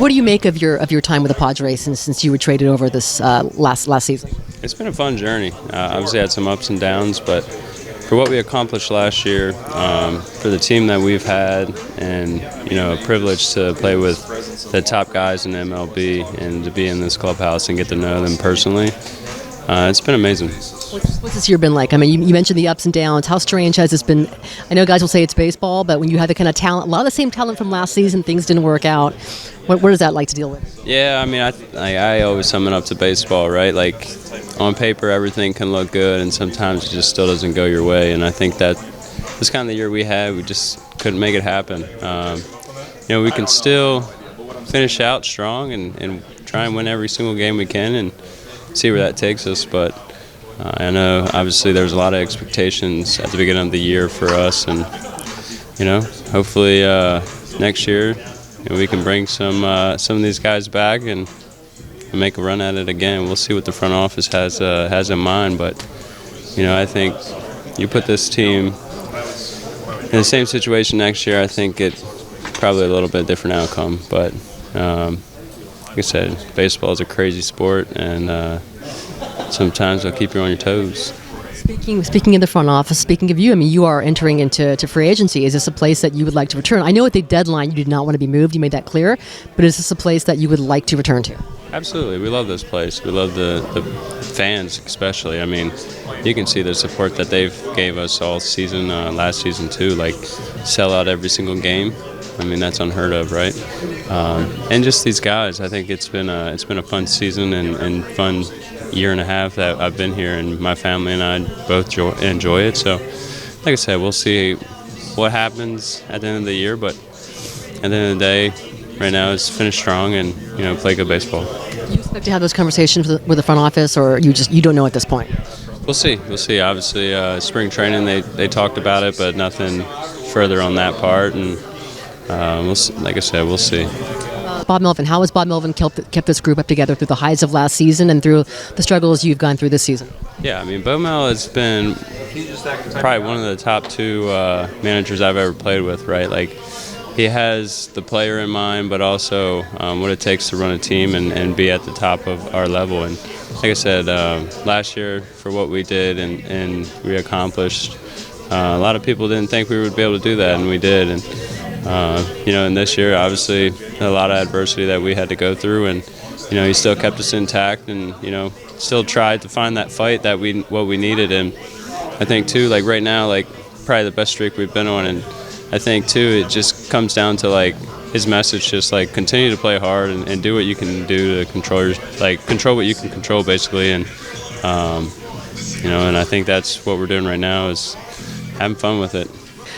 What do you make of your time with the Padres since you were traded over this last season? It's been a fun journey. Obviously had some ups and downs, but for what we accomplished last year, for the team that we've had, and a privilege to play with the top guys in MLB and to be in this clubhouse and get to know them personally, it's been amazing. What's this year been like? I mean, you mentioned the ups and downs. How strange has this been? I know guys will say it's baseball, but when you have the kind of talent, a lot of the same talent from last season, things didn't work out. What is that like to deal with? Yeah, I mean, I always sum it up to baseball, right? Like, on paper, everything can look good, and sometimes it just still doesn't go your way. And I think that this kind of the year we had, we just couldn't make it happen. We can still finish out strong and try and win every single game we can and see where that takes us. But I know, obviously, there's a lot of expectations at the beginning of the year for us, and hopefully next year we can bring some of these guys back and make a run at it again. We'll see what the front office has in mind, but I think you put this team in the same situation next year, I think it's probably a little bit different outcome. But like I said, baseball is a crazy sport, and sometimes it'll keep you on your toes. Speaking of the front office, speaking of you, I mean, you are entering into free agency. Is this a place that you would like to return? I know at the deadline you did not want to be moved. You made that clear. But is this a place that you would like to return to? Absolutely. We love this place. We love the fans especially. I mean, you can see the support that they've gave us all season, last season too. Like, sell out every single game. I mean, that's unheard of, right? And just these guys, I think it's been a fun season and fun year and a half that I've been here, and my family and I both enjoy it. So, like I said, we'll see what happens at the end of the year, but at the end of the day, right now is finish strong and play good baseball. Do you expect to have those conversations with the front office, or you don't know at this point? We'll see. Obviously, spring training they talked about it, but nothing further on that part, and we'll see, like I said, we'll see. Bob Melvin, how has Bob Melvin kept this group up together through the highs of last season and through the struggles you've gone through this season? Yeah, I mean, Bob Mel has been probably one of the top two managers I've ever played with, right? Like, he has the player in mind, but also what it takes to run a team and be at the top of our level. And like I said, last year for what we did and we accomplished, a lot of people didn't think we would be able to do that, and we did. And and this year, obviously, a lot of adversity that we had to go through, and he still kept us intact, and still tried to find that fight that what we needed. And I think too, like right now, like probably the best streak we've been on, and I think too, it just comes down to like his message, just like continue to play hard and do what you can do to control what you can control, basically. And and I think that's what we're doing right now, is having fun with it.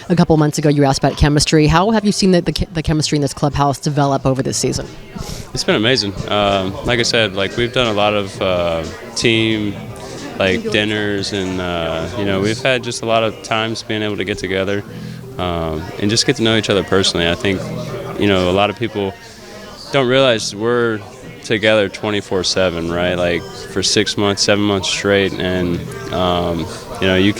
A couple months ago, you were asked about chemistry. How have you seen the chemistry in this clubhouse develop over this season? It's been amazing. Like I said, like we've done a lot of team dinners, and we've had just a lot of times being able to get together and just get to know each other personally. I think a lot of people don't realize we're together 24/7, right? Like for 6 months, 7 months straight, and you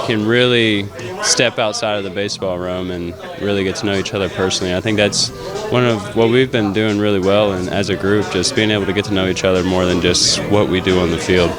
can really step outside of the baseball realm and really get to know each other personally. I think that's one of what we've been doing really well, and as a group, just being able to get to know each other more than just what we do on the field.